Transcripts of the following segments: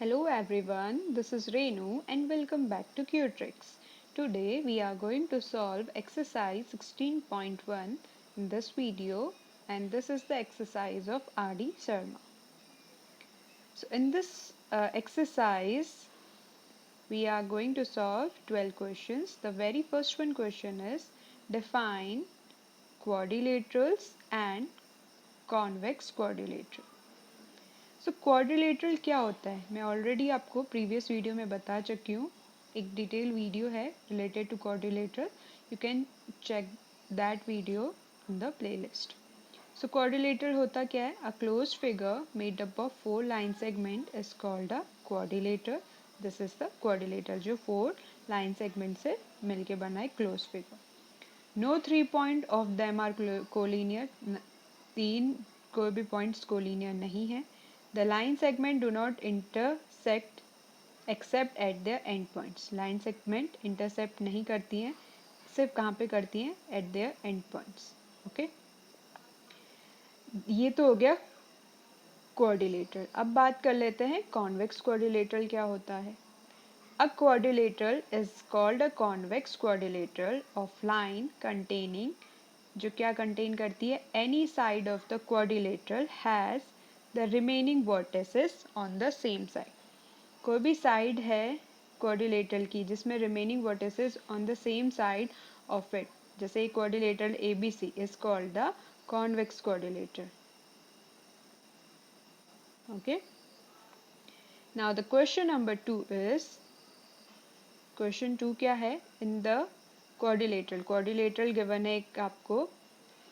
Hello everyone, this is Renu and welcome back to QTricks. Today we are going to solve exercise 16.1 in this video, and this is the exercise of R.D. Sharma. So in this exercise we are going to solve 12 questions. The very first one question is define quadrilaterals and convex quadrilateral. So quadrilateral क्या होता है मैं already आपको previous video में बता चुकी हूँ. एक डिटेल वीडियो है related to quadrilateral. You can check that video in the playlist. So quadrilateral होता क्या है? A closed figure made up of 4 line segment is called a quadrilateral. This is the quadrilateral जो 4 line सेगमेंट से मिलके बना है close figure. No 3 point of them are collinear. 3 कोई भी पॉइंट्स कोलिनियर नहीं है. The line segment do not intersect except at their end points. Line segment intercept नहीं करती हैं, सिर्फ कहाँ पे करती हैं? At their end points. Okay? ये तो हो गया quadrilateral. अब बात कर लेते हैं convex quadrilateral क्या होता है. A quadrilateral is called a convex quadrilateral of line containing जो क्या contain करती है? Any side of the quadrilateral has the remaining vertices on the same side. कोई भी साइड है क्वाड्रिलेटरल की जिसमें remaining vertices on the same side of it, जैसे quadrilateral ABC is called the convex quadrilateral. Okay, now the question number 2 is, question 2 क्या है? In the quadrilateral given है एक आपको,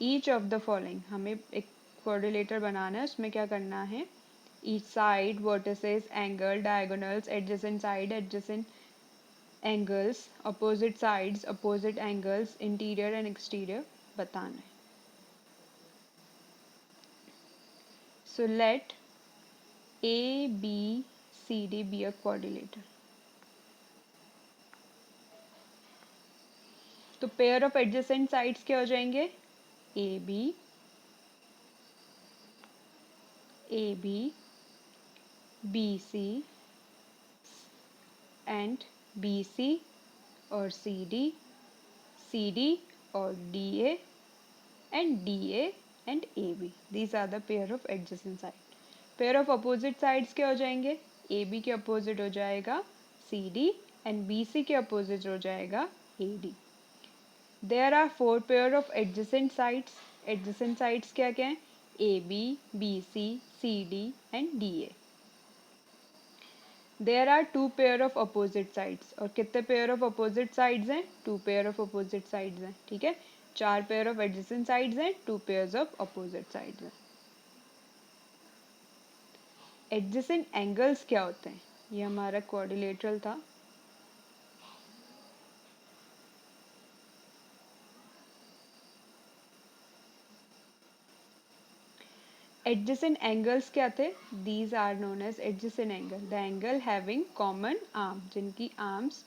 ईच ऑफ द फॉलोइंग, हमें एक क्वाड्रिलेटर बनाना है, उसमें क्या करना है? each side, vertices, angle, diagonals, adjacent side, adjacent angles, opposite sides, opposite angles, interior and exterior बताना है. So let A, B, C, D be a quadrilateral. तो pair of adjacent sides क्या हो जाएंगे? AB, AB, BC and BC और CD, CD और DA and DA and AB. These are the pair of adjacent sides. Pair of opposite sides क्या हो जाएंगे? AB के opposite हो जाएगा CD and BC के opposite हो जाएगा AD. There are 4 pair of adjacent sides. Adjacent sides क्या क्या हैं? AB, BC, CD and DA. There are 2 pair of opposite sides. और कितने pair of opposite sides हैं? 2 pair of opposite sides हैं. ठीक है, 4 pair of adjacent sides हैं, 2 pairs of opposite sides हैं. Adjacent angles क्या होते हैं? ये हमारा quadrilateral था. Adjacent angles क्या थे? These are known as adjacent angle. The angle having common arm, जिनकी arms,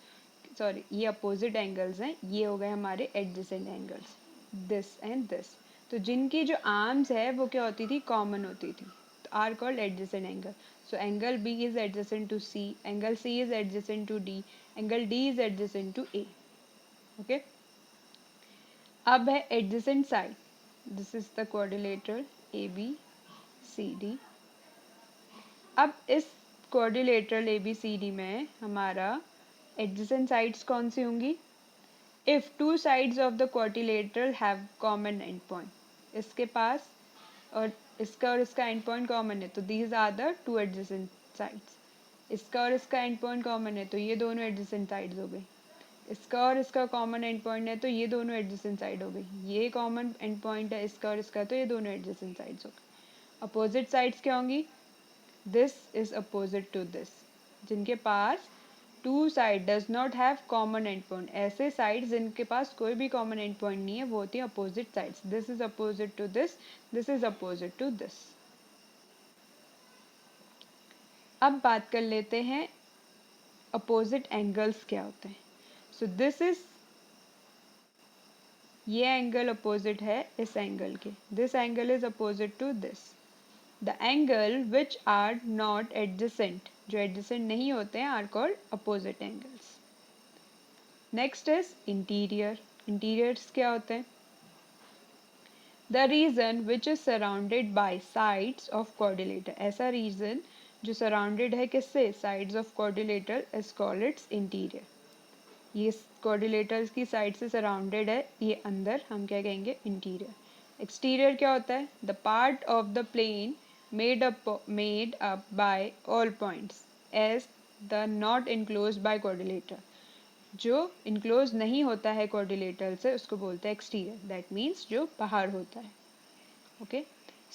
sorry, ये opposite angles हैं, ये हो गए हमारे adjacent angles. This and this. तो जिनकी जो arms है वो क्या होती थी? Common होती थी. तो are called adjacent angle. So angle B is adjacent to C, angle C is adjacent to D, angle D is adjacent to A. Okay? अब है adjacent side. This is the quadrilateral AB CD. अब इस quadrilateral ABCD में हमारा adjacent sides कौन सी होंगी? If 2 sides of the quadrilateral have common end point, इसके पास और इसका एंड पॉइंट कॉमन है तो these are the 2 adjacent sides. इसका और इसका एंड पॉइंट कॉमन है तो ये दोनों एडजेसेंट साइड्स हो गई. इसका और इसका कॉमन एंड पॉइंट है तो ये दोनों एडजेसेंट साइड हो गई. ये कॉमन एंड पॉइंट है इसका और इसका तो ये दोनों एडजेसेंट साइड्स हो गई. अपोजिट साइड्स क्या होंगी? This is opposite to this. जिनके पास 2 side does not have common end point, ऐसे साइड जिनके पास कोई भी कॉमन एंड पॉइंट नहीं है वो होती है opposite sides. This is opposite to this, this is opposite to this. अब बात कर लेते हैं अपोजिट एंगल्स क्या होते हैं. सो दिस इज, ये एंगल अपोजिट है इस एंगल के. This angle is opposite to this. The angle which are not adjacent, जो एडजेसेंट नहीं होते हैं, are called opposite angles. Next is interior. Interiors क्या होते हैं? The region which is surrounded by sides of quadrilateral, ऐसा region जो surrounded है किससे? Sides of quadrilateral, is called its interior. ये क्वाड्रिलेटर्स की साइड से सराउंडेड है, ये अंदर, हम क्या कहेंगे? इंटीरियर। एक्सटीरियर क्या होता है? The part of the plane made up by all points as the not enclose by quadrilateral, जो इनक्लोज नहीं होता है क्वाड्रिलेटर से, उसको बोलते हैं एक्सटीरियर। दैट मीन्स जो बाहर होता है। ओके,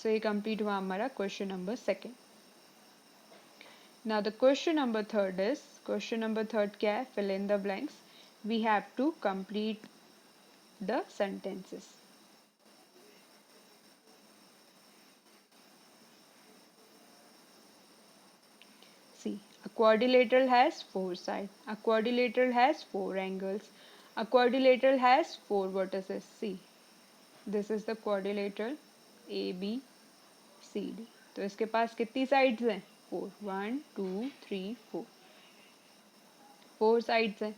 सो ये कंप्लीट हुआ हमारा question number second. Now the question number third is, question number third क्या है? Fill in the blanks. We have to complete the sentences. See, a quadrilateral has four sides. A quadrilateral has four angles. A quadrilateral has four vertices. See, this is the quadrilateral A, B, C, D. तो इसके पास कितनी sides हैं? Four. 1 2 3 4, four sides हैं।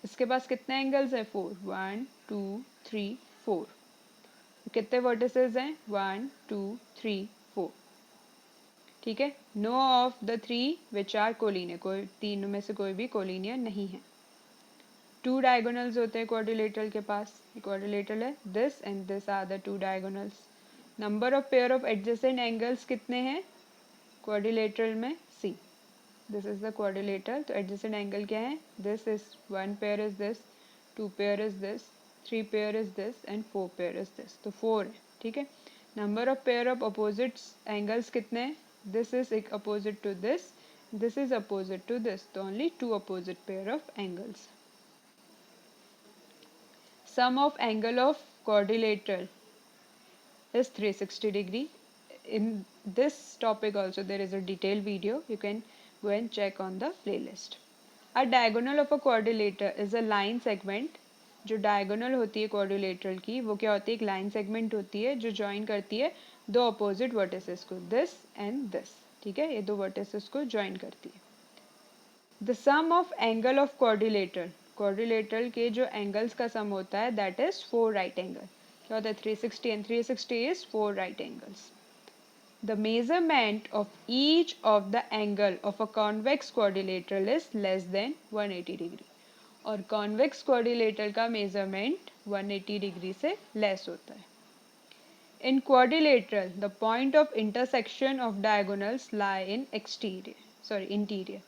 इसके पास कितने angles हैं? Four. 1 2 3 4। कितने vertices हैं? 1 2 3 4। ठीक है। No of the three which are collinear, कोई तीनों में से कोई भी कोलिनियर नहीं है। टू डायगोनल्स होते हैं क्वाड्रिलेटरल के पास। क्वाड्रिलेटरल है, this and this are the two diagonals. Number of pair of adjacent angles कितने हैं क्वाड्रिलेटरल में? See, this is the quadrilateral, तो एडजेसेंट एंगल क्या है? This is one pair is this, two pair is this, three pair is this and four pair is this, तो four है। ठीक है। Number of pair of opposite angles कितने हैं? This is opposite to this, this is opposite to this, so only two opposite pair of angles. Sum of angle of quadrilateral is 360 degree. In this topic also there is a detailed video, you can go and check on the playlist. A diagonal of a quadrilateral is a line segment. जो diagonal होती है quadrilateral की, वो क्या होती है? एक line segment होती है जो ज्वाइन करती है दो अपोजिट वर्टिसेस को, दिस एंड दिस। ठीक है, ये दो वर्टिसेस को ज्वाइन करती है। The sum of angle of quadrilateral, quadrilateral के जो एंगल्स का सम होता है that is four right angle. क्या होता है? 360 and 360 is four right angles. The measurement of each of the angle of a convex quadrilateral is less than 180 degree. और convex quadrilateral का मेजरमेंट 180 डिग्री से less होता है। इन quadrilateral the point of intersection of diagonals lie in interior.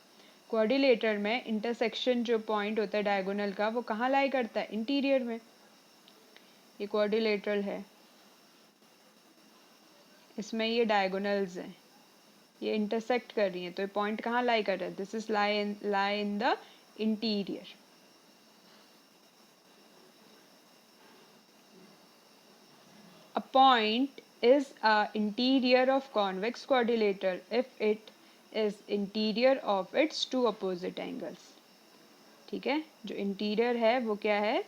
Quadrilateral में intersection जो point होता है diagonal का, वो कहाँ लाई करता है? इंटीरियर में। ये क्वाड्रिलेटरल है, इसमें ये डायगोनल्स हैं, ये इंटरसेक्ट कर रही हैं, तो ये पॉइंट कहाँ लाई कर रहा है? This is lie in the interior. A point is a interior of convex quadrilateral if it is interior of its two opposite angles. ठीक है, जो इंटीरियर है वो क्या है?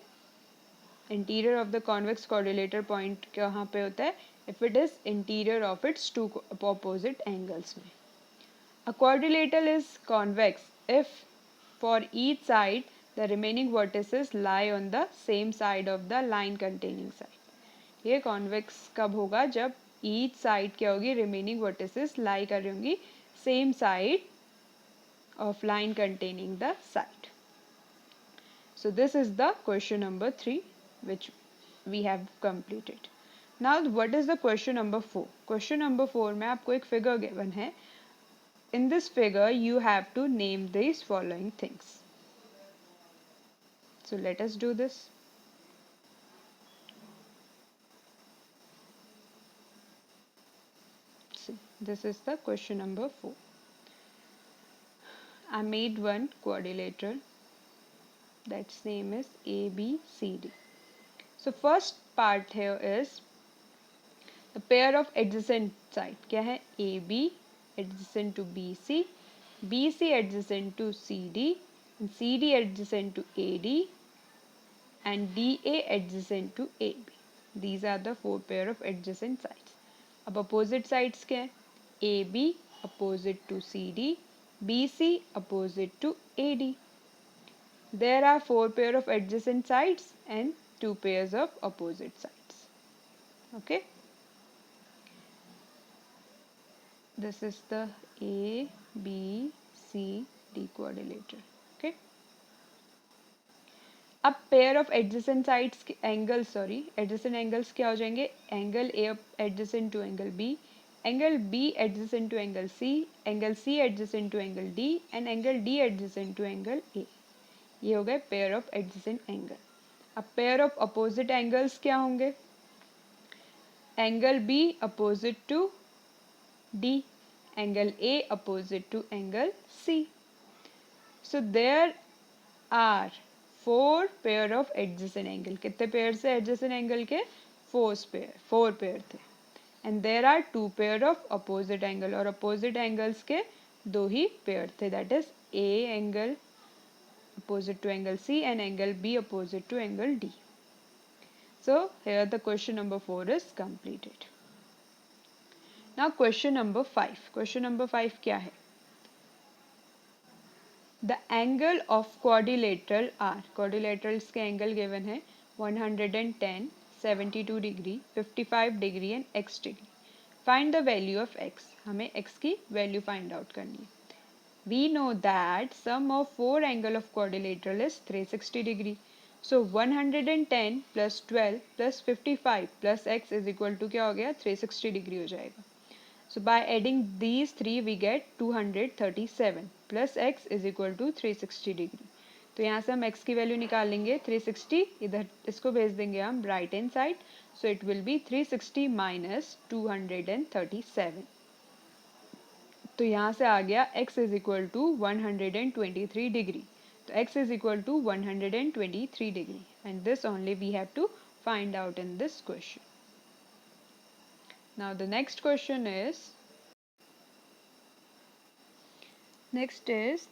Interior of the convex quadrilateral point कहाँ पे होता है? If it is interior of its two opposite angles में। A quadrilateral is convex if for each side the remaining vertices lie on the same side of the line containing side. ये convex कब होगा? जब each side क्या होगी? Remaining vertices लाई कर रही होंगी same side of line containing the side. So this is the question number 3 which we have completed. Now what is the question number 4? Question number 4 में आपको एक फिगर गिवन है। In this figure you have to name this following things. So let us do this. This is the question number 4. I made one quadrilateral, that's name is ABCD. So first part here is the pair of adjacent side. क्या है? AB adjacent to BC, BC adjacent to CD, and CD adjacent to AD, and DA adjacent to AB. These are the four pair of adjacent sides. अब opposite sides क्या है? AB opposite to CD, BC opposite to AD. There are 4 pair of adjacent sides and 2 pairs of opposite sides. Okay. This is the A, B, C, D quadrilateral. Okay. अब pair of adjacent sides के angle adjacent angles क्या हो जाएंगे? Angle A adjacent to angle B adjacent to angle C adjacent to angle D and angle D adjacent to angle A. ये हो गए pair of adjacent angle. अब pair of opposite angles क्या होंगे? Angle B opposite to D, angle A opposite to angle C. So there are 4 pair of adjacent angle. कितने pair से adjacent angle के? 4 pair थे. And there are 2 pair of opposite angle, और opposite angles के 2 ही pair थे. That is A angle opposite to angle C and angle B opposite to angle D. So here the question number 4 is completed. Now question number 5. Question number 5 क्या है? The angle of quadrilateral are, quadrilaterals के angle given है 110, 72 degree, 55 degree and x degree. Find the value of x. हमें x की value find out करनी है. We know that sum of 4 angle of quadrilateral is 360 degree. So 110 plus 12 plus 55 plus x is equal to क्या हो गया? 360 degree हो जाएगा. So by adding these three we get 237 plus x is equal to 360 degree. तो यहाँ से हम x की वैल्यू निकाल लेंगे 360, इधर इसको भेज देंगे हम right hand side. So it will be 360 minus 237. तो यहाँ से आ गया x is equal to 123 degree. तो x is equal to 123 degree and this only we have to find out in this question. Now the next question is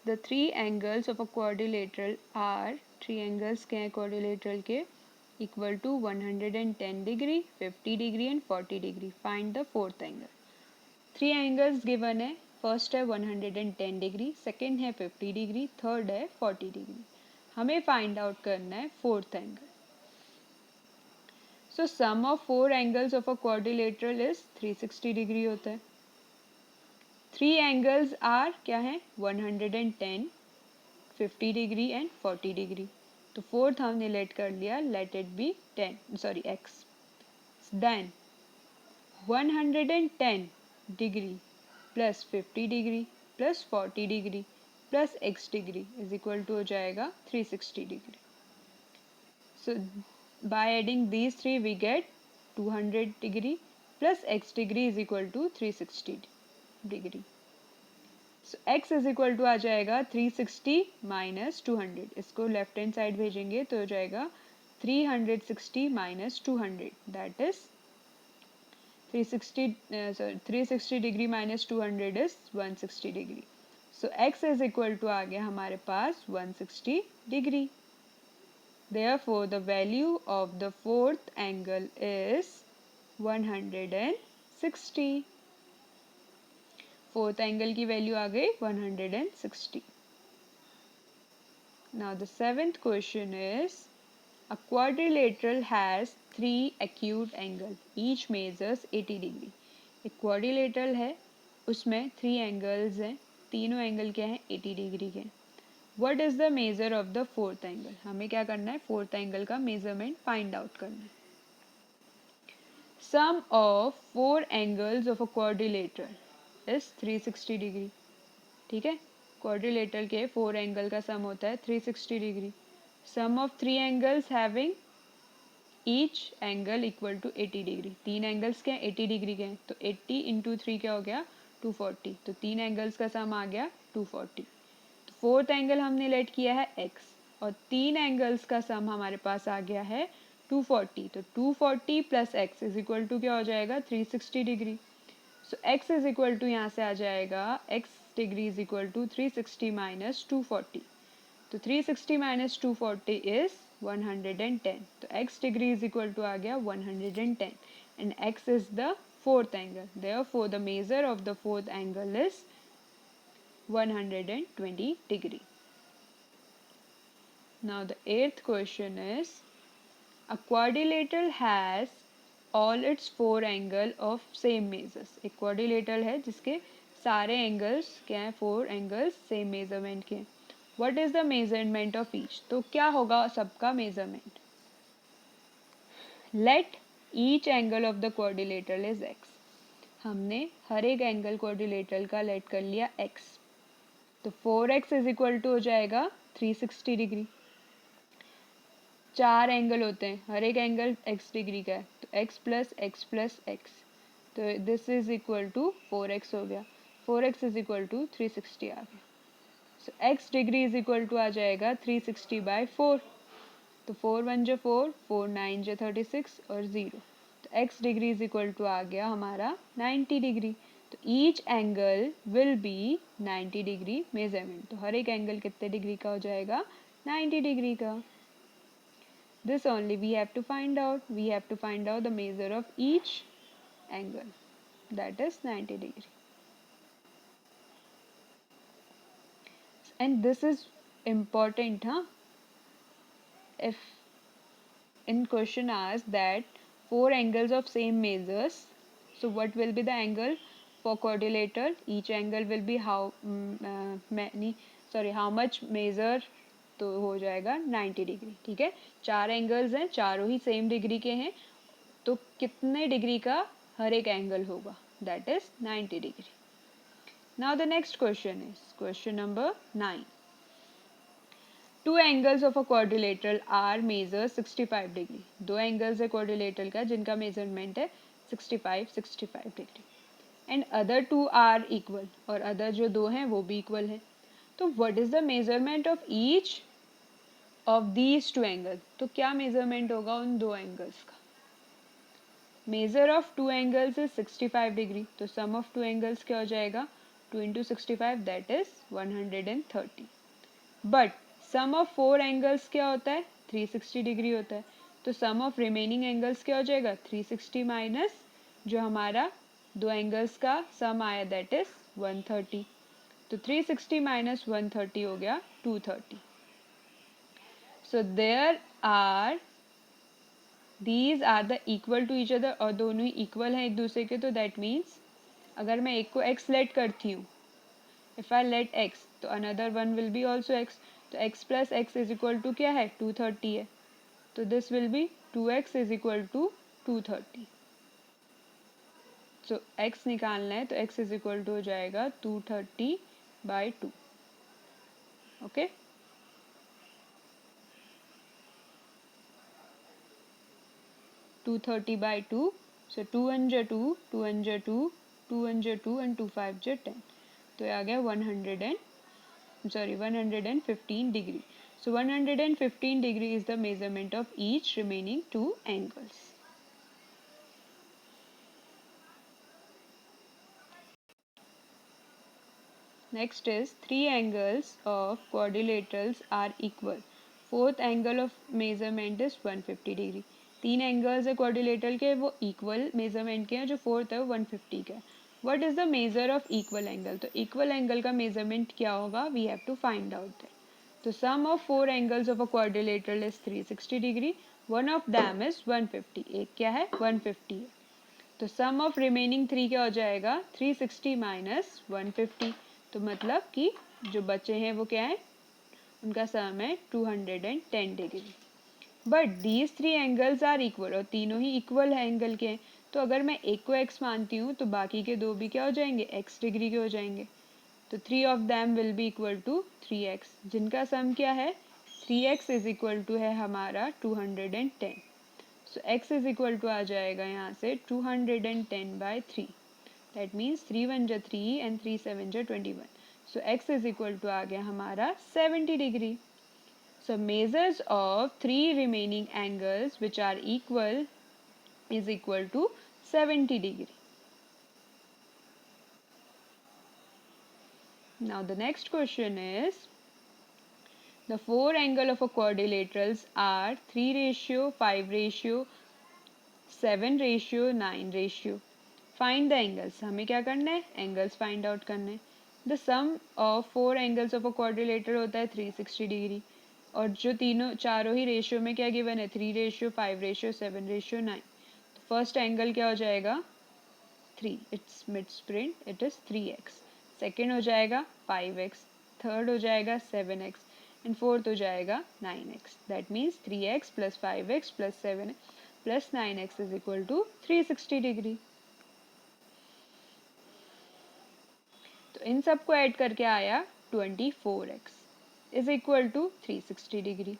the three angles of a quadrilateral are, three angles के हैं quadrilateral के, equal to 110 degree, 50 degree and 40 degree. Find the fourth angle. Three angles given है. First है 110 degree, second है 50 degree, third है 40 degree. हमें find out करना है fourth angle. So sum of 4 angles of a quadrilateral is 360 degree होता है. 3 angles are क्या है? 110, 50 degree and 40 degree. तो fourth हमने let कर लिया, let it be x. Then 110 degree plus 50 degree plus 40 degree plus x degree is equal to हो जाएगा 360 degree. So by adding these three we get 200 degree plus x degree is equal to 360 degree. So x is equal to आ जाएगा 360 minus 200. इसको left hand side भेजेंगे तो हो जाएगा 360 minus 200. That is 360 degree minus 200 is 160 degree. So x is equal to आ गया हमारे पास 160 degree. Therefore, the value of the fourth angle is 160. Fourth angle की value आ गई 160. Now the seventh question is, a quadrilateral has 3 acute angles. Each measures 80 degree. एक quadrilateral है, उसमें 3 angles हैं, तीनों angle क्या हैं? 80 degree के. What is the measure of the fourth angle? हमें क्या करना है? fourth angle का measurement find out करना है. Sum of 4 angles of a quadrilateral is 360 degree. ठीक है? quadrilateral के 4 angle का sum होता है 360 degree. Sum of 3 angles having each angle equal to 80 degree. 3 angles क्या हैं? 80 degree के हैं. तो 80 into 3 क्या हो गया? 240. तो 3 angles का sum आ गया 240. फोर्थ एंगल हमने लेट किया है x और 3 एंगल्स का सम हमारे पास आ गया है 240. तो 240 plus x is equal to क्या हो जाएगा? 360 degree. So x is equal to यहाँ से आ जाएगा x degree is equal to 360 minus 240. तो 360 माइनस 240 इज 110. तो x degree is equal to आ गया 110 and x is the fourth angle. Therefore, the measure of the fourth angle is 120 degree. Now the eighth question is, a quadrilateral has all its four angle of same measures. एक quadrilateral है जिसके सारे angles क्या हैं, four angles same measurement के हैं. What is the measurement of each? तो क्या होगा सबका measurement? Let each angle of the quadrilateral is x. हमने हर एक एंगल क्वाड्रिलेटरल का लेट कर लिया x. तो 4x इज इक्वल टू हो जाएगा 360 डिग्री. चार एंगल होते हैं, हर एक एंगल x डिग्री का है, तो x प्लस x, तो this is equal to 4x हो गया. 4x इज इक्वल टू 360 आ गया. So x degree is equal to आ जाएगा 360/4. तो 4 1 जो 4, 4 9 जो 36 और 0. तो x degree is equal to आ गया हमारा 90 डिग्री. तो each angle will be 90 degree measurement. तो हर एक एंगल कितने डिग्री का हो जाएगा? 90 डिग्री का. This only we have to find out. We have to find out the measure of each angle. That is 90 degree. And this is important, huh? If in question asks that four angles of same measures, so what will be the angle for quadrilateral? Each angle will be how how much measure? तो हो जाएगा 90 degree. ठीक है, चार angles हैं, चारों ही same degree के हैं, तो कितने डिग्री का हर एक एंगल होगा? That is 90 degree. Now the next question is question number 9. Two angles of a quadrilateral are measure 65 degree. दो एंगल्स है क्वाड्रिलेटरल का जिनका मेजरमेंट है 65 degree. And other two are equal, और अदर जो दो हैं वो भी इक्वल हैं. तो what is the measurement of each of these two angles? तो क्या मेजरमेंट होगा उन दो एंगल्स का? Measure of two angles is 65 degree. तो सम ऑफ टू एंगल्स क्या हो जाएगा? 2 into 65 that is 130. But sum of four angles क्या होता है? 360 डिग्री होता है. तो सम ऑफ रिमेनिंग एंगल्स क्या हो जाएगा? 360 माइनस जो हमारा दो एंगल्स का सम आया दैट इज 130. तो 360 माइनस 130 हो गया 230. So there are these are the equal to each other, और दोनों ही इक्वल हैं एक दूसरे के. तो दैट मीन्स अगर मैं एक को x लेट करती हूँ, इफ आई लेट x, तो another one will be also x. तो x plus x is equal to क्या है? 230 है. तो this will be 2x is equal to 230. So x निकालना है तो x इज इक्वल टू हो जाएगा 230/2. ओके, 230/2. So 2 1 जा 2, 2 1 जा 2, 2 1 जा 2 and 2 5 जा 10. तो ये आ गया 115 degree. So 115 degree is the measurement of each remaining two angles. Next is three angles of quadrilaterals are equal. Fourth angle of measurement is 150 degree. तीन एंगल्स है क्वाड्रिलेटरल के, वो इक्वल मेजरमेंट के हैं. जो फोर्थ है वो 150 का है. What is the measure of equal angle? तो इक्वल एंगल का मेजरमेंट क्या होगा? We have to find out that. तो sum of four angles of a quadrilateral is 360 degree. One of them is 150. एक क्या है? 150 है. तो सम ऑफ रिमेनिंग थ्री क्या हो जाएगा? 360 माइनस 150. तो मतलब कि जो बचे हैं वो क्या है? उनका सम है 210 degree. But these three angles are equal, और तीनों ही इक्वल है एंगल के. तो अगर मैं एक को x मानती हूँ तो बाकी के दो भी क्या हो जाएंगे? x डिग्री के हो जाएंगे. तो three of them will be equal to 3x, जिनका सम क्या है? 3x इज इक्वल टू है हमारा 210. सो x इज इक्वल टू आ जाएगा यहाँ से 210/3. दैट मीन्स 3 1 जा 3 and 3 7 जा 21. सो x इज इक्वल टू आ गया हमारा 70 degree. So measures of three remaining angles which are equal is equal to 70 degree. Now the next question is, the four angle of a quadrilaterals are 3:5:7:9. Find the angles, हमें क्या करना है, angles find out करने हैं। The sum of 4 angles of a quadrilateral होता है 360 degree, और जो तीनों चारों ही रेशियो में क्या गिवन है, 3:5:7:9। तो फर्स्ट एंगल क्या हो जाएगा, 3, it's mid sprint, it is 3x। Second हो जाएगा 5x, थर्ड हो जाएगा 7x, एंड फोर्थ हो जाएगा 9x। That means 3x plus 5x plus 7 plus 9x is equal to 360 degree. तो इन सबको ऐड करके आया 24x is equal to 360 degree.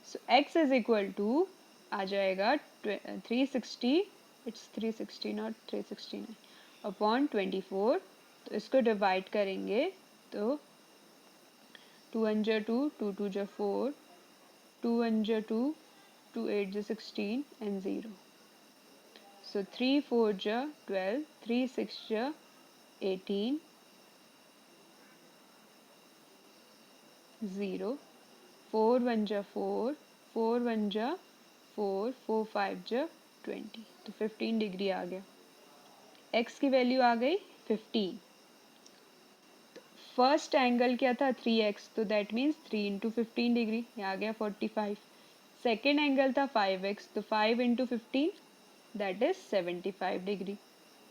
So x is equal to आ जाएगा 360, इट्स 360 नॉट 369 अपॉन 24। तो इसको डिवाइड करेंगे तो 2 1 जा 2, 2 2 जा 4, 2 1 जा 2, 2 8 जा 16 and 0. So 3 4 ja 12, 3 6 ja 18, 0, 4 1 ja 4, 4 1 ja 4, 4 5 ja 20। तो 15 डिग्री आ गया। x की वैल्यू आ गई 15। फर्स्ट एंगल क्या था 3x, तो दैट मीन्स 3 इंटू 15 डिग्री, ये आ गया 45। सेकेंड एंगल था 5x, तो 5 into 15 that is 75 degree.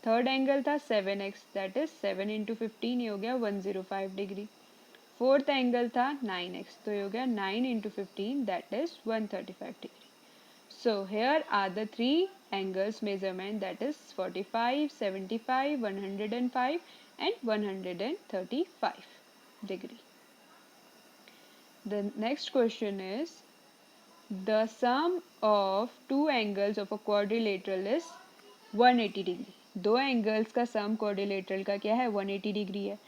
Third angle था 7x, दैट इज 7 इंटू 15, ये हो गया 105 डिग्री। फोर्थ एंगल था 9x, तो ये हो गया 9 into 15, that is 135 degree. So here are the three angles measurement, that is 45, 75, 105 and 135 degree. The next question is, the sum of two angles of a quadrilateral is 180 degree. दो angles का sum quadrilateral का क्या है, 180 degree है.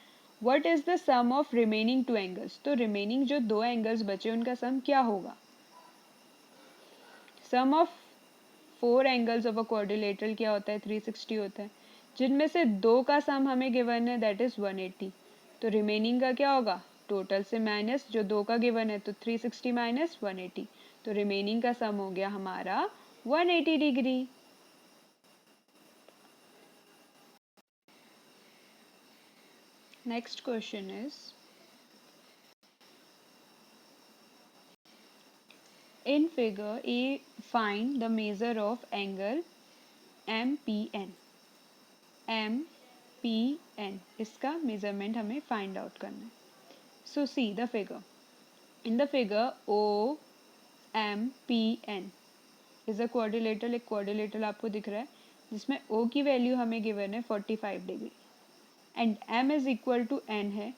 What is the sum of remaining two angles? तो remaining जो दो angles बचे उनका sum क्या होगा? Sum of 4 angles of a quadrilateral क्या होता है, 360 होता है, जिनमें से दो का सम हमें गिवन है दैट इज 180। तो रिमेनिंग का क्या होगा, टोटल से माइनस जो दो का गिवन है, तो 360 माइनस 180, तो रिमेनिंग का सम हो गया हमारा 180 degree. Next question is, in figure A find the measure of angle MPN। MPN इसका मेजरमेंट हमें फाइंड आउट करना है। So see the figure, in the figure OMPN is a quadrilateral, एक क्वाड्रिलेटरल आपको दिख रहा है जिसमें O की वैल्यू हमें गिवन है 45 degree and M is equal to N है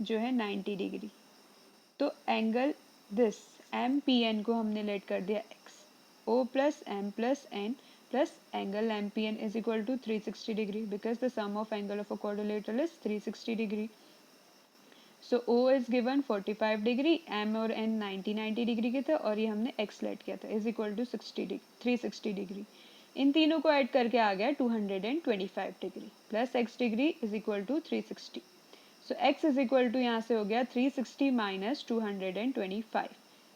जो है 90 डिग्री। तो एंगल दिस MPN को हमने लेट कर दिया x, O plus M plus N plus angle MPN is equal to 360 degree because the sum of angle of a quadrilateral is 360 degree. So O is given 45 degree, M और N 90 degree के थे और ये हमने x let किया था is equal to 360 degree. इन तीनों को ऐड करके आ गया 225 degree plus x degree is equal to 360। So x is equal to यहाँ से हो गया 360 minus 225,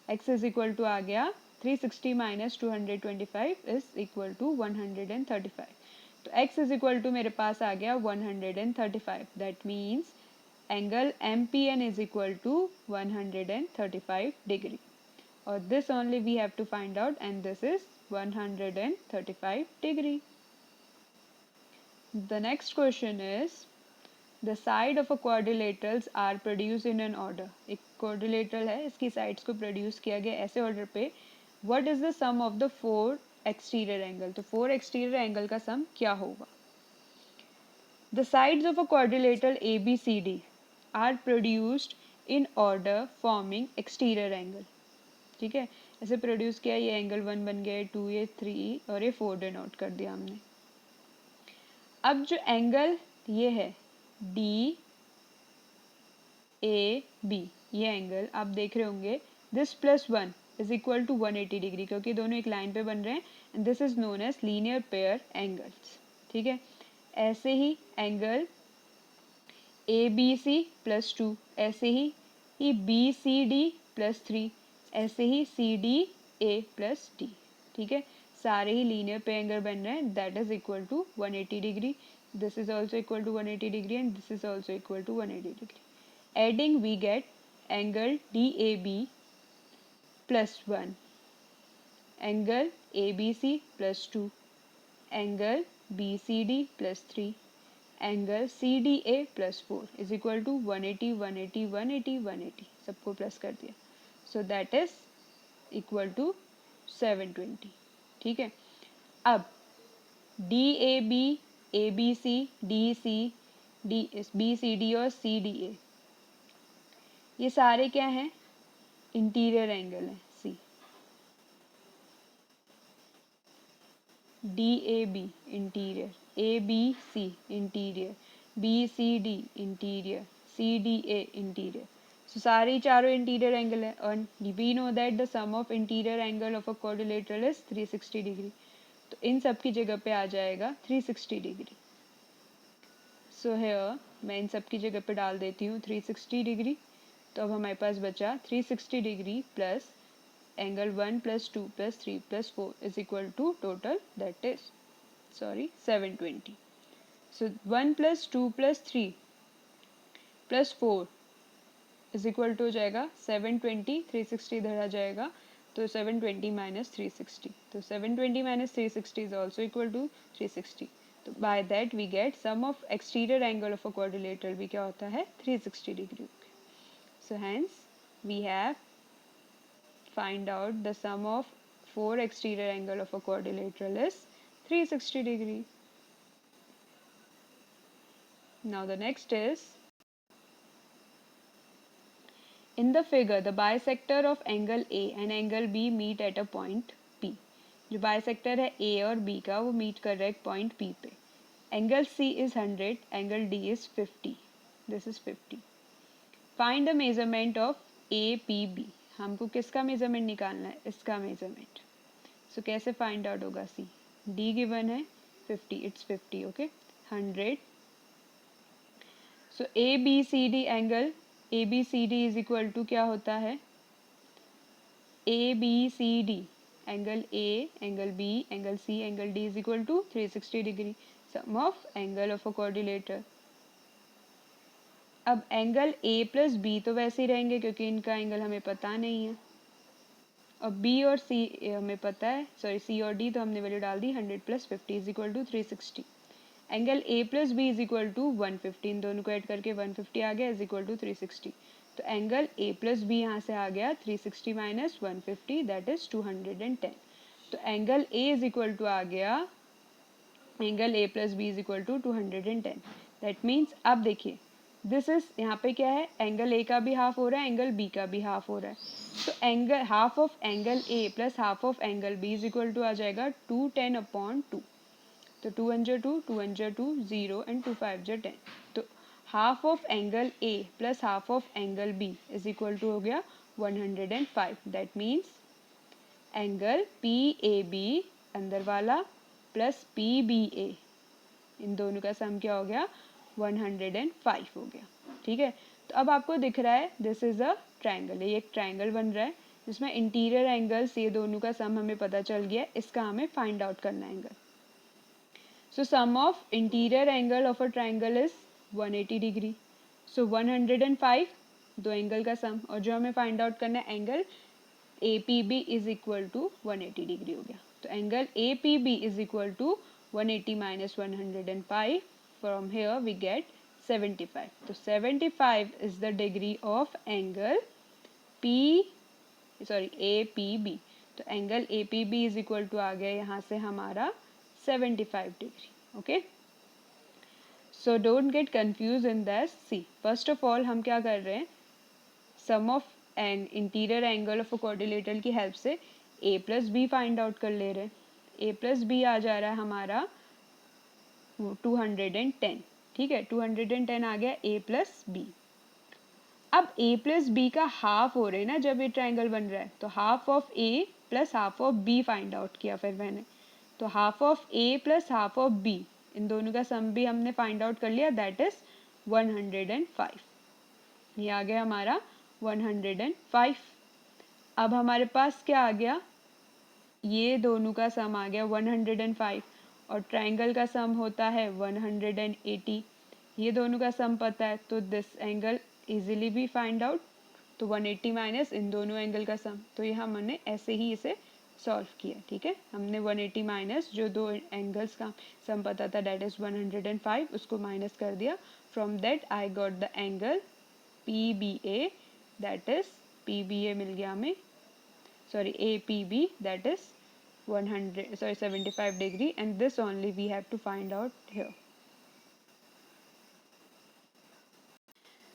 x is equal to आ गया 360 माइनस 225 इज इक्वल टू 135। तो x इज इक्वल टू मेरे पास आ गया 135, that means angle MPN is equal to 135 degree, or this only we have to find out, and this is 135 degree. The next question is, the side of a quadrilaterals are produced in an order। एक quadrilateral है, इसकी sides को produce किया गया ऐसे order पे। What is the sum of the 4 exterior angle? तो 4 exterior angle का sum क्या होगा? The sides of a quadrilateral ABCD are produced in order forming exterior angle। ठीक है, ऐसे प्रोड्यूस किया, ये एंगल 1 बन गया, 2 ये 3 और ये 4 डिनोट कर दिया हमने। अब जो एंगल ये है DAB, ये एंगल आप देख रहे होंगे, this plus 1 is equal to 180 degree क्योंकि दोनों एक लाइन पे बन रहे हैं and this is known as linear pair angles. ठीक है, ऐसे ही एंगल ABC प्लस 2, ऐसे ही BCD प्लस 3, ऐसे ही CDA प्लस D। ठीक है, सारे ही लीनियर पे एंगल बन रहे हैं, that is equal to 180 degree. This is also equal to 180 degree and this is also equal to 180 degree. Adding we get angle DAB plus 1, angle ABC plus 2, angle BCD plus 3, angle CDA plus 4 is equal to 180, 180, 180, 180. सबको plus कर दिया. So that is equal to 720. ठीक है. अब DAB, ABC, DC, BCD और CDA ये सारे क्या हैं? इंटीरियर एंगल है. सी DAB interior, ABC interior, BCD interior, CDA interior. So सारे चारों इंटीरियर एंगल है. और we know that the sum of interior angle of a quadrilateral is 360 degree. तो इन सब की जगह पे आ जाएगा 360 डिग्री. सो here मैं इन सब की जगह पे डाल देती हूँ 360 डिग्री. तो अब हमारे पास बचा 360 degree plus angle 1 plus 2 plus 3 plus 4 is equal to total, that is 720. So 1 plus 2 plus 3 plus 4 is equal to हो जाएगा 720. 360 इधर आ जाएगा तो 720 minus 360. तो 720 minus 360 is also equal to 360. तो by that we get sum of exterior angle of a quadrilateral भी क्या होता है 360 degree. So hence we have find out the sum of 4 exterior angle of a quadrilateral is 360 degree. Now the next is, in the figure the bisector of angle A and angle B meet at a point P. जो bisector है A और B का वो meet कर रहा है एक point P पे. Angle C is 100, angle D is 50. This is 50. Find the measurement of APB. हमको किसका मेजरमेंट निकालना है? इसका मेजरमेंट. सो कैसे फाइंड आउट होगा? सी डी गिवन है 50, it's 50. Okay 100. So ABCD angle ABCD is equal to क्या होता है? ABCD angle A, angle B, angle C, angle D is equal to 360 degree. Sum of angle of a quadrilateral. अब angle A plus B तो वैसे ही रहेंगे क्योंकि इनका angle हमें पता नहीं है. और B और C हमें पता है, सॉरी C और D तो हमने वैल्यू डाल दी. 100 plus 50 is equal to 360. Angle A plus B is equal to 150. इन दोनों को ऐड करके 150 आ गया इज इक्वल टू 360. तो एंगल A प्लस B यहाँ से आ गया 360 माइनस 150, दैट इज 210. तो angle A is equal to आ गया, angle A plus B is equal to 210. That means अब देखिए दिस इज यहाँ पे क्या है? एंगल A का भी हाफ हो रहा है, एंगल B का भी हाफ हो रहा है. तो angle half of angle A plus half of angle B is equal to आ जाएगा 210/2. तो 2 1 2, 2 1 2, 0 एंड 2 5 10. तो half of angle A plus half of angle B is equal to हो गया 105. दैट मीन्स एंगल PAB अंदर वाला प्लस PBA इन दोनों का सम क्या हो गया? 105 हो गया. ठीक है. तो अब आपको दिख रहा है दिस इज अ ट्रायंगल. ये एक ट्रायंगल बन रहा है जिसमें इंटीरियर एंगल्स ये दोनों का सम हमें पता चल गया. इसका हमें फाइंड आउट करना है angle. So sum of interior angle of a triangle is 180 degree. So 105 दो एंगल का सम, और जो हमें फाइंड आउट करना है angle APB is equal to 180 degree हो गया. तो angle APB is equal to 180 minus 105. From here we get 75. So 75 is the degree of angle APB. तो angle APB is equal to आ गया यहाँ से हमारा 75 degree. Okay, so don't get confuse in this. See first of all हम क्या कर रहे हैं? Sum of and interior angle of a quadrilateral की हेल्प से A plus B find out कर ले रहे हैं. A प्लस बी आ जा रहा है हमारा 210. ठीक है, 210 आ गया A प्लस बी. अब A प्लस बी का हाफ हो रहे हैं ना जब ये ट्रायंगल बन रहा है, तो half of A plus half of B find out किया फिर मैंने. तो half of A plus half of B इन दोनों का सम भी हमने फाइंड आउट कर लिया, दैट इज 105. ये आ गया हमारा 105. अब हमारे पास क्या आ गया? ये दोनों का सम आ गया 105 और ट्रायंगल का सम होता है 180। ये दोनों का सम पता है तो दिस एंगल इजीली भी फाइंड आउट। तो 180 माइनस इन दोनों एंगल का सम, तो ये हमने ऐसे ही इसे सॉल्व किया। ठीक है, हमने 180 माइनस जो दो एंगल्स का सम पता था दैट इज 105, उसको माइनस कर दिया। From that I got the angle PBA, that is PBA मिल गया हमें, sorry APB, that is 75 degree, and this only we have to find out here.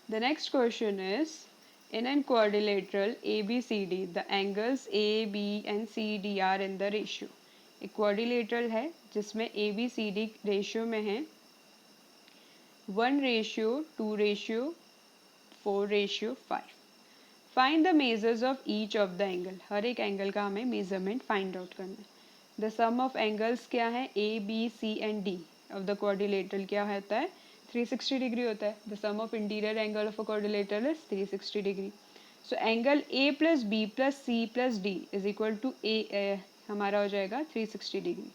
The next question is, in an quadrilateral ABCD the angles AB and CD are in the ratio. एक quadrilateral है जिसमें ABCD ratio में है 1:2:4:5। Find the measures of each of the angle, हर एक angle का हमें measurement find out करना है। द सम ऑफ एंगल्स क्या है, ABC and D of the quadrilateral क्या होता है, 360 डिग्री होता है। The sum of interior angle of a quadrilateral is 360 degree. So angle A plus B plus C plus D is equal to हमारा हो जाएगा 360 डिग्री।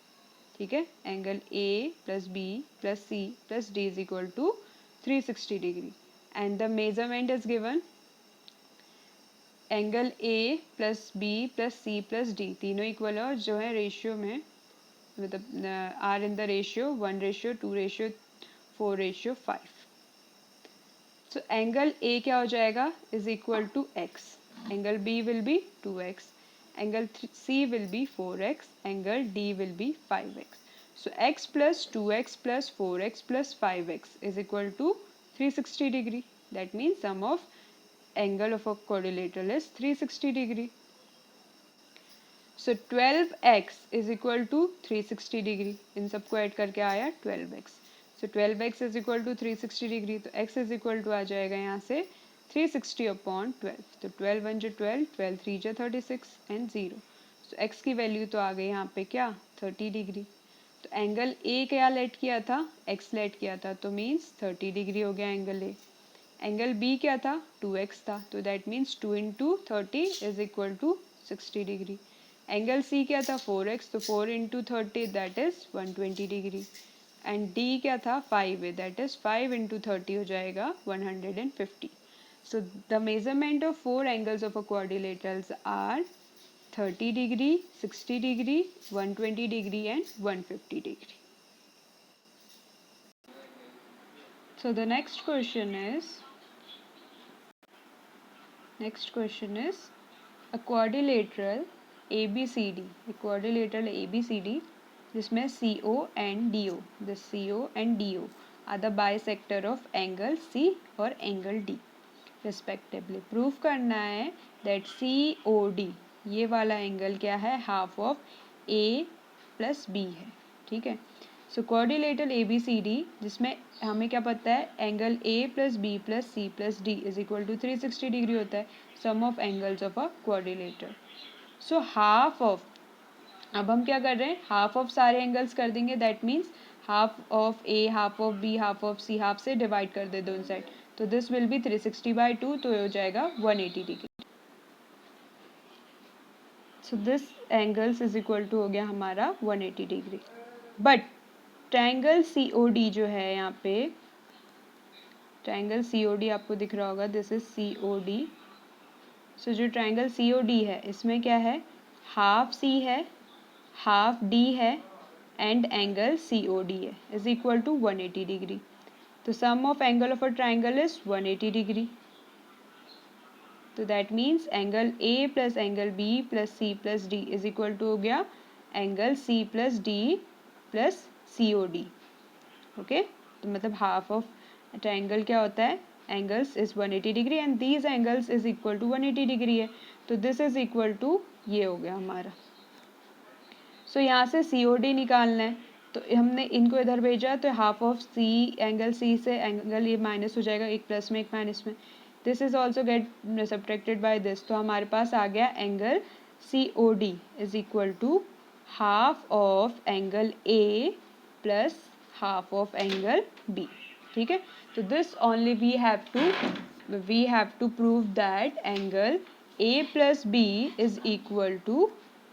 ठीक है, angle A plus B plus C plus D is equal to 360 degree and the measurement is given angle A plus B plus C plus D तीनों equal है और जो है रेशियो में, मतलब are in the ratio 1:2:4:5। So angle A क्या हो जाएगा, is equal to x, angle B will be 2x, angle C will be 4x, angle D will be 5x। So x plus 2x plus 4x plus 5x is equal to 360 degree. That means sum of angle of a quadrilateral is 360 degree. So 12x is equal to 360 degree. इन सबको add करके आया 12x. So 12x is equal to 360 degree. तो x is equal to आ जाएगा यहाँ से 360 upon 12. तो 12 1 12, 12 3 36 and 0. So x की value तो आ गई यहाँ पे क्या 30 डिग्री। तो एंगल A क्या लेट किया था, x लेट किया था, तो मीन्स 30 डिग्री हो गया एंगल A। एंगल B क्या था, 2x था, तो that means 2 into 30 is equal to 60 degree. Angle C क्या था, 4x, तो 4 into 30 that is 120 degree. And D क्या था, 5 है, दैट इज 5 इंटू 30 हो जाएगा 150। So the measurement of 4 angles of a quadrilaterals are 30 degree, 60 degree, 120 degree and 150 degree. So the next question is a quadrilateral ABCD, a quadrilateral ABCD जिसमें CO and DO, the CO and DO are the bisector of angle C और angle D respectively. Proof करना है that COD ये वाला angle क्या है, half of A plus B है। ठीक है, सो क्वाड्रिलेटरल ABCD जिसमें हमें क्या पता है, angle A plus B plus C plus D is equal to 360 degree होता है, sum of angles of a quadrilateral. So half of, अब हम क्या कर रहे हैं, हाफ ऑफ सारे एंगल्स कर देंगे, that means half of A, half of B, half of C, half से डिवाइड कर दे दोनों साइड, तो दिस विल बी 360/2, तो हो जाएगा 180 degree. So this angles is equal to हो गया हमारा 180 डिग्री। बट ट्रायंगल COD जो है यहाँ पे, ट्रायंगल COD आपको दिख रहा होगा, दिस इज COD। सो जो ट्रायंगल COD है इसमें क्या है, हाफ C है, हाफ D है एंड एंगल COD है इज इक्वल टू 180 डिग्री। तो sum of angle of a triangle is 180 degree. तो that means angle A plus angle B plus C plus D is equal to हो गया angle C plus D plus COD। Okay, तो मतलब half of triangle क्या होता है, angles is 180 degree and these angles is equal to 180 degree है, तो this is equal to ये हो गया हमारा। सो यहाँ से COD निकालना है, तो हमने इनको इधर भेजा, तो half of C, angle C से एंगल ये माइनस हो जाएगा, एक प्लस में एक माइनस में, this is also get subtracted by this, तो हमारे पास आ गया angle COD is equal to half of angle A plus half of angle B। ठीक है, तो this only we have to prove that angle A plus B is equal to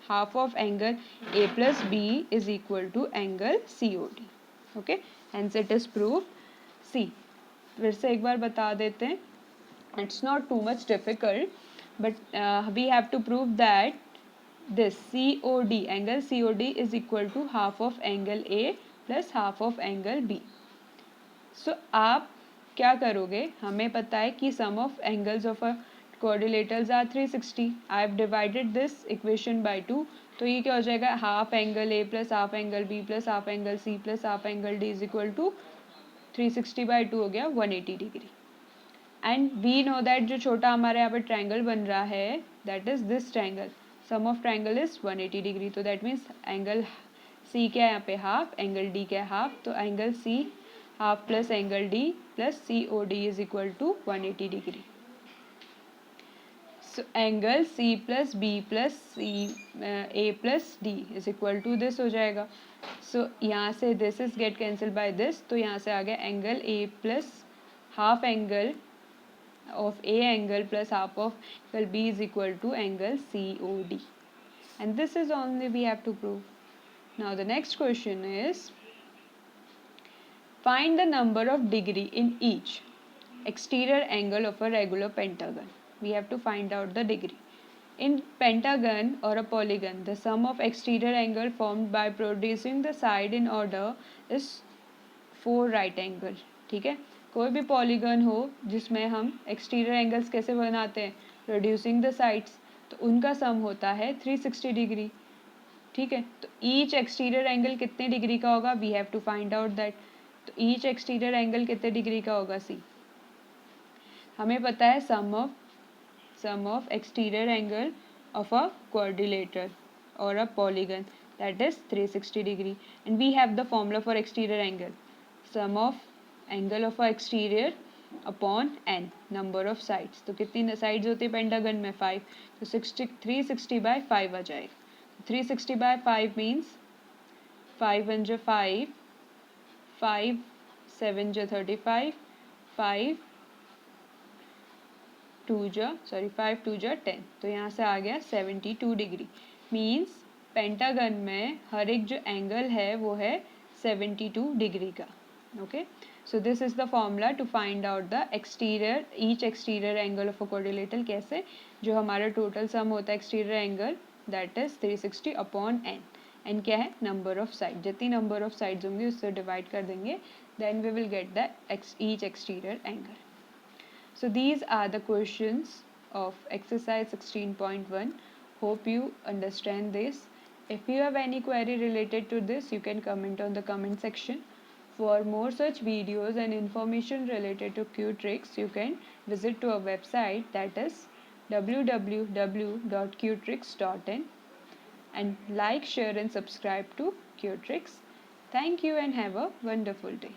half of angle A plus B is equal to angle COD. Okay, hence it is proved. See, फिर से एक बार बता देते हैं. It's not too much difficult, but we have to prove that this COD, angle COD is equal to half of angle A plus half of angle B. So आप क्या करोगे, हमें पता है कि sum of angles of a quadrilaterals are 360. I have divided this equation by 2. तो ये क्या हो जाएगा, half angle A plus half angle B plus half angle C plus half angle D is equal to 360 by 2 हो गया 180 degree. And we know that जो छोटा हमारे यहाँ पे ट्रायंगल बन रहा है that is this triangle, sum of triangle is 180 degree. तो दैट मीन्स एंगल सी क्या है यहाँ पे हाफ, एंगल डी क्या है हाफ, तो angle C half plus angle D plus C O D is equal to 180 degree. So angle C plus B plus C A plus D is equal to this हो जाएगा. So यहाँ से this is get cancel by this, तो यहाँ से आ गया angle A plus half angle of A angle plus half of angle B is equal to angle COD, and this is only we have to prove. Now the next question is, find the number of degree in each exterior angle of a regular pentagon. We have to find out the degree. In pentagon or a polygon, the sum of exterior angle formed by producing the side in order is 4 right angle. ठीक है, कोई भी polygon हो जिसमें हम exterior angles कैसे बनाते हैं, रिड्यूसिंग द साइड्स, तो उनका सम होता है 360 डिग्री. ठीक है, तो ईच एक्सटीरियर एंगल कितने डिग्री का होगा, we have to find out that. तो ईच एक्सटीरियर एंगल कितने डिग्री का होगा, सी हमें पता है sum of exterior angle of a quadrilateral और a polygon that is 360 degree, and we have the formula for exterior angle, sum of angle of a exterior upon n number of sides. तो कितनी sides होती है pentagon में, 5, तो 360 bye 5 आ जाएगा. 360 bye 5 means 5 1 जो 5, 5 7 जो 35, 5 2 जो 10. तो यहाँ से आ गया 72 डिग्री. मीन्स पेंटागन में हर एक जो एंगल है वो है 72 डिग्री का. Okay, so this is the formula to find out the each exterior angle of a quadrilateral. कैसे, जो हमारा टोटल सम होता है exterior angle that is 360 upon n. N क्या है, नंबर ऑफ साइड, जितनी नंबर ऑफ साइड्स होंगी उससे डिवाइड कर देंगे, then we will get the each exterior angle. So these are the questions of exercise 16.1. Hope you understand this. If you have any query related to this, you can comment on the comment section. For more such videos and information related to Qtrix, you can visit to our website, that is www.qtrix.in, and like, share and subscribe to Qtrix. Thank you and have a wonderful day.